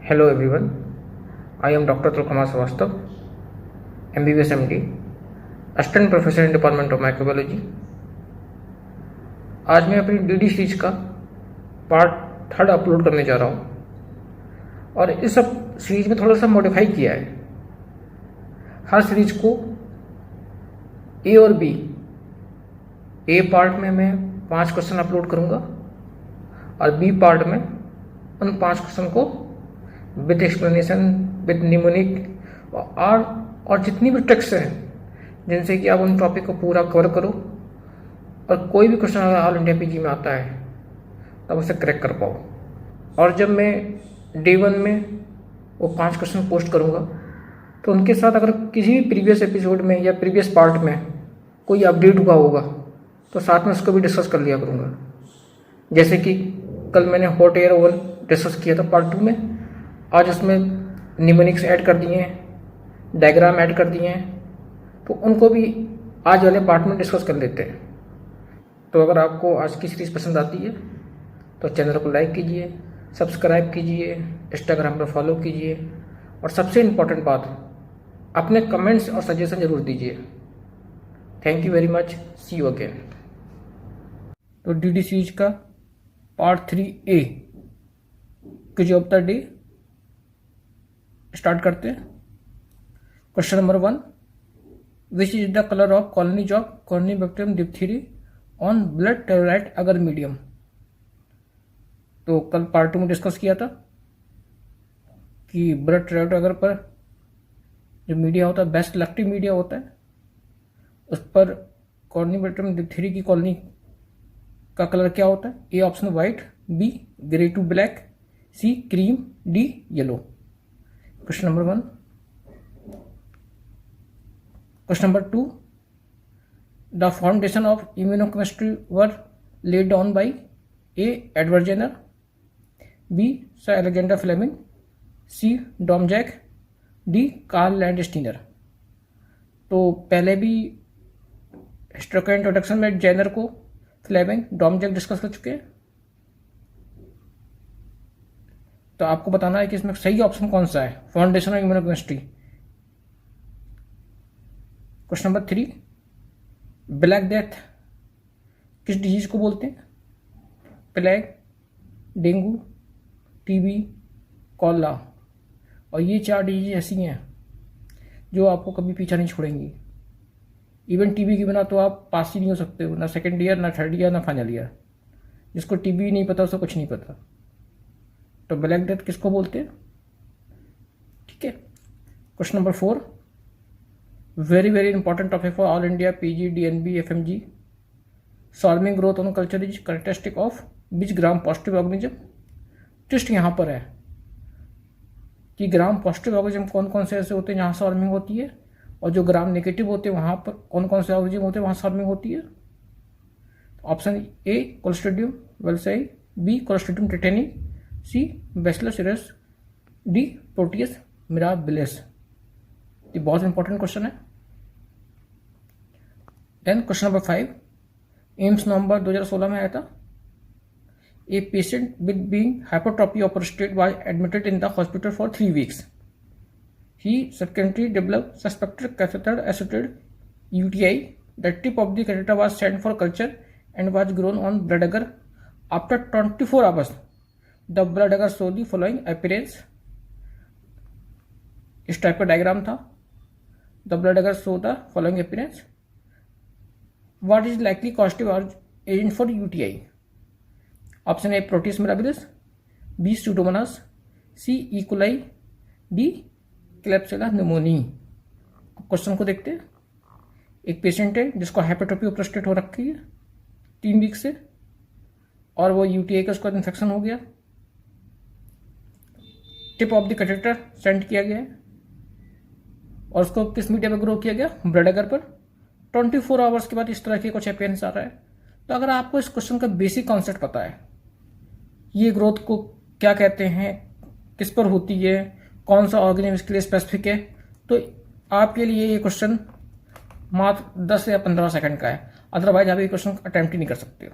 Hello everyone, I am Dr. Tulkama Srivastav, MBBS MD, Assistant Professor in Department of Microbiology। आज मैं अपनी DD series का part 3 upload करने जा रहा हूँ और इस सीरीज में थोड़ा सा मॉडिफाई किया है। हर सीरीज को ए और बी, ए पार्ट में मैं 5 क्वेश्चन अपलोड करूँगा और बी पार्ट में उन 5 क्वेश्चन को विद एक्सप्लेनेशन, विद निमोनिक और जितनी भी ट्रिक्स हैं जिनसे कि आप उन टॉपिक को पूरा कवर करो और कोई भी क्वेश्चन अगर ऑल इंडिया पीजी में आता है तब उसे क्रैक कर पाओ। और जब मैं डे 1 में वो 5 क्वेश्चन पोस्ट करूँगा तो उनके साथ अगर किसी भी प्रीवियस एपिसोड में या प्रीवियस पार्ट में कोई अपडेट हुआ होगा तो साथ में उसको भी डिस्कस कर लिया करूँगा। जैसे कि कल मैंने हॉट एयर ओवन डिस्कस किया था पार्ट 2 में, आज उसमें निमोनिक्स ऐड कर दिए हैं, डायग्राम ऐड कर दिए हैं, तो उनको भी आज वाले पार्ट में डिस्कस कर लेते हैं। तो अगर आपको आज की सीरीज़ पसंद आती है तो चैनल को लाइक कीजिए, सब्सक्राइब कीजिए, इंस्टाग्राम पर फॉलो कीजिए और सबसे इम्पोर्टेंट बात, अपने कमेंट्स और सजेशन ज़रूर दीजिए। Thank you very much, see you again. तो DD सीरीज का part 3A quiz of the day start करते हैं। Question number 1, which is the colour of colonies of Corynebacterium diphtheriae on blood tellurite agar medium. तो कल part 2 में discuss किया था कि ब्लड टेरोलाइट अगर पर जो मीडिया होता है, बेस्ट सेलेक्टिव मीडिया होता है, उस पर कॉर्निबैक्टीरियम डिप्थीरी की कॉलोनी का कलर क्या होता है? A option white, B grey to black, C cream, D yellow. Question number 1। Question number 2, the foundation of immunochemistry were laid down by A Edward Jenner, B sir Alexander Fleming, C Domagk, D Karl Landsteiner. तो पहले भी history का introduction में Jenner को, Fleming, डॉमजैक discuss कर चुके हैं। तो आपको बताना है कि इसमें सही ऑप्शन कौन सा है, foundation of immunochemistry. Question number 3, black death किस डिजीज को बोलते हैं? Plague, dengue, TB, cholera. और ये 4 डिजीज ऐसी हैं जो आपको कभी पीछा नहीं छोड़ेंगी। इवन टीबी के बिना तो आप पास ही नहीं हो सकते हो, ना सेकेंड ईयर, ना थर्ड ईयर, ना फाइनल ईयर। जिसको टीबी नहीं पता उसको कुछ नहीं पता। तो ब्लैक डेथ किसको बोलते हैं? ठीक है। Question number 4, very very important topic for all India PG, DNB, FMG. Swarming growth on culture is characteristic of which gram positive organism. Twist यहाँ पर है कि ग्राम पॉजिटिव ऑर्गेनिज्म कौन कौन से ऐसे होते हैं जहाँ सॉर्मिंग होती है, और जो ग्राम नेगेटिव होते हैं वहाँ पर कौन कौन से ऑर्गेनिज्म होते हैं वहाँ सॉर्मिंग होती है। Option A Clostridium welchii, B Clostridium tetani, C Bacillus cereus, D Proteus mirabilis. ये बहुत इंपॉर्टेंट क्वेश्चन है। देन क्वेश्चन नंबर 5, एम्स नवंबर 2016 में आया था। A patient with benign hypertrophy of prostate was admitted in the hospital for 3 weeks. He subsequently developed suspected catheter-associated UTI. The tip of the catheter was sent for culture and was grown on blood agar. After 24 hours, the blood agar showed the following appearance. इस type का diagram था। The blood agar show the following appearance. What is likely causative agent for UTI? Option A Proteus mirabilis, B Pseudomonas, C E. coli, D Klebsiella pneumoniae. Question को देखते हैं। एक patient है जिसको hypertrophy of prostate हो रखी है 3 week से, और वो यूटीआई का उसका इन्फेक्शन हो गया। Tip of the catheter send किया गया है और उसको किस मीडिया में ग्रो किया गया? ब्लड अगर पर। 24 आवर्स के बाद इस तरह के कुछ अपीयरेंस आ रहा है। तो अगर आपको इस क्वेश्चन का बेसिक कॉन्सेप्ट पता है, ये ग्रोथ को क्या कहते हैं, किस पर होती है, कौन सा ऑर्गेनिज्म इसके लिए स्पेसिफिक है, तो आपके लिए ये क्वेश्चन मात्र 10 या 15 सेकंड का है। अदरवाइज आप ये क्वेश्चन अटेम्प्ट ही नहीं कर सकते हो।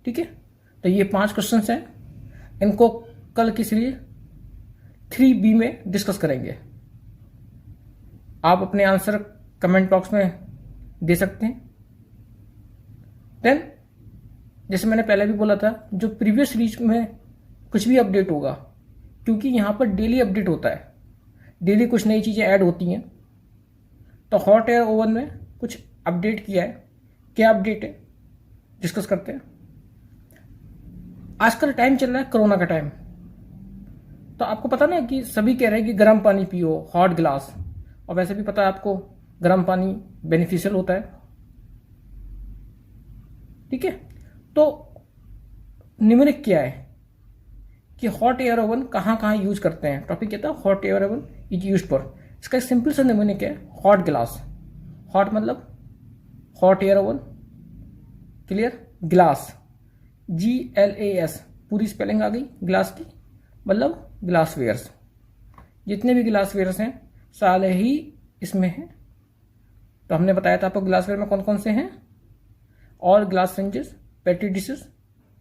ठीक है। तो ये 5 क्वेश्चन हैं, इनको कल की सीरीज 3B में डिस्कस करेंगे। आप अपने आंसर कमेंट बॉक्स में दे सकते हैं। देन जैसे मैंने पहले भी बोला था, जो प्रीवियस सीरीज में कुछ भी अपडेट होगा, क्योंकि यहाँ पर डेली अपडेट होता है, डेली कुछ नई चीज़ें ऐड होती हैं, तो हॉट एयर ओवन में कुछ अपडेट किया है। क्या अपडेट है डिस्कस करते हैं। आजकल टाइम चल रहा है कोरोना का टाइम, तो आपको पता ना कि सभी कह रहे हैं कि गर्म पानी पियो, हॉट ग्लास, और वैसे भी पता है आपको गर्म पानी बेनिफिशियल होता है, ठीक है। तो न्यूमेरिक क्या है कि हॉट एयर ओवन कहाँ कहाँ यूज करते हैं। टॉपिक क्या था, hot air oven is use for. इसका एक सिंपल सा न्यूमेरिक है, हॉट ग्लास। हॉट मतलब hot air oven, clear. Glass GLAS, पूरी स्पेलिंग आ गई ग्लास की, मतलब ग्लास वेयर्स। जितने भी ग्लास वेयर्स हैं सारे ही इसमें हैं। तो हमने बताया था आपको ग्लास वेयर में कौन कौन से हैं। और glass syringes, petri dishes,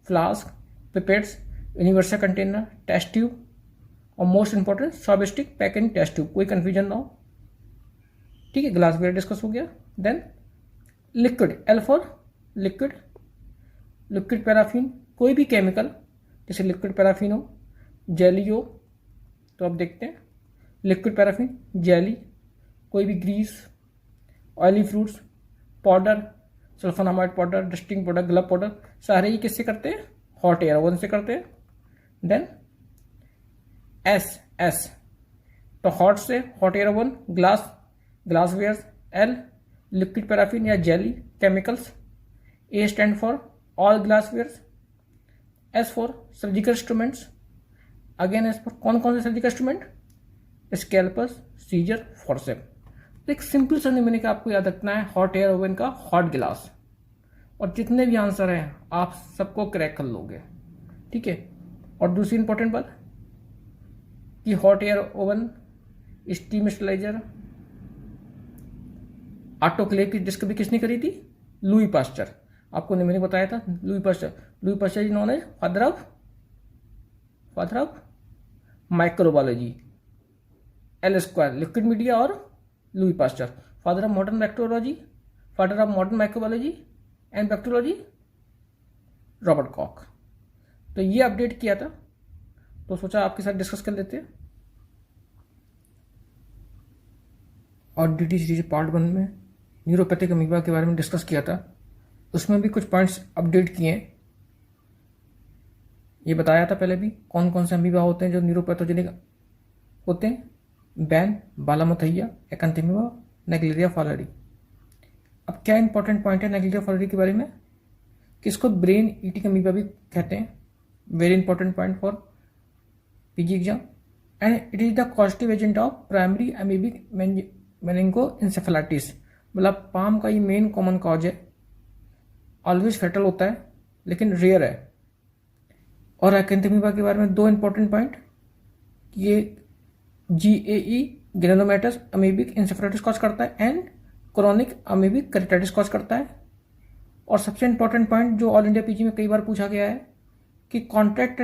flask, pipettes, universal container, test tube, और मोस्ट इंपॉर्टेंट सॉबिस्टिक पैकिंग टेस्ट ट्यूब, कोई कंफ्यूजन ना हो, ठीक है। ग्लास वेयर डिस्कस हो गया। Then liquid, L for liquid, liquid paraffin, कोई भी केमिकल, जैसे लिक्विड पैराफिन हो, जेली हो, तो आप देखते हैं लिक्विड पैराफिन, जेली, कोई भी grease, oily fruits, powder, sulphonamide powder, dusting powder, glove powder, सारे ही किससे करते हैं, हॉट एयर ओवन से करते हैं। देन S तो हॉट से hot air oven, glass, glass wares, L liquid paraffin या jelly chemicals, A stand for all glass wares, S for surgical instruments, again S for कौन कौन से surgical instrument, scalpels, scissor, forcep. एक simple सा numeric आपको याद रखना है हॉट एयर ओवन का, हॉट ग्लास, और जितने भी आंसर हैं आप सबको क्रैक कर लोगे, ठीक है। और दूसरी इंपॉर्टेंट बात कि hot air oven, steam steriliser, autoclave की डिस्कवरी किसने करी थी, लुई पास्चर। आपको न्यूमेरिक बताया था, Louis Pasteur is known as father of microbiology. L square liquid media, और Louis Pasteur father of modern bacteriology, father of modern microbiology and bacteriology, Robert Koch. तो ये अपडेट किया था, तो सोचा आपके साथ डिस्कस कर लेते हैं। और DT सीरीज पार्ट 1 में न्यूरोपैथिक अमीबा के बारे में डिस्कस किया था, उसमें भी कुछ पॉइंट्स अपडेट किए हैं। ये बताया था पहले भी कौन कौन से अमीबा होते हैं जो न्यूरोपैथोजेनिक होते हैं, बैन, बालामथैया, एकंथेमिबा, नेग्लेरिया फालरी। अब क्या इंपॉर्टेंट पॉइंट है नेग्लेरिया फालरी के बारे में, कि इसको ब्रेन ईटिंग अमीबा भी कहते हैं। Very important point for PG exam. And it is the causative agent of primary amoebic meningoencephalitis, मतलब पाम का ये मेन कॉमन कॉज है। ऑलवेज फेटल होता है लेकिन रेयर है। और एकंथेमिबा के बारे में दो इंपॉर्टेंट पॉइंट, ये GAE ग्रेनोमेटस अमीबिक इंसेफेलाइटिस कॉज करता है एंड क्रोनिक अमीबिक केरेटाइटिस कॉज करता है। और सबसे इंपॉर्टेंट पॉइंट जो ऑल इंडिया PG में कई बार पूछा गया है कि कॉन्टैक्ट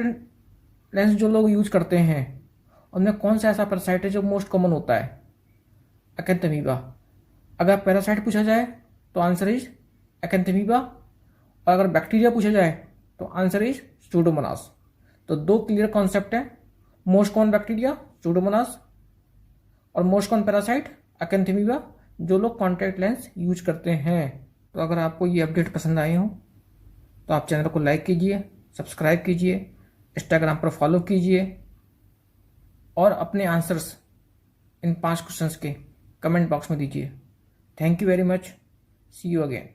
लेंस जो लोग यूज करते हैं उनमें कौन सा ऐसा पैरासाइट है जो मोस्ट कॉमन होता है, एकंथेमिबा। अगर पैरासाइट पूछा जाए तो आंसर इज एकंथेमिबा, और अगर बैक्टीरिया पूछा जाए तो आंसर इज स्यूडोमोनास। तो दो क्लियर कॉन्सेप्ट है, मोस्ट कॉमन बैक्टीरिया स्यूडोमोनास और मोस्ट कॉमन पैरासाइट एकंथेमिबा, जो लोग कॉन्टैक्ट लेंस यूज करते हैं। तो अगर आपको ये अपडेट पसंद आए हो तो आप चैनल को लाइक कीजिए, सब्सक्राइब कीजिए, इंस्टाग्राम पर फॉलो कीजिए, और अपने आंसर्स इन 5 क्वेश्चंस के कमेंट बॉक्स में दीजिए। Thank you very much, see you again.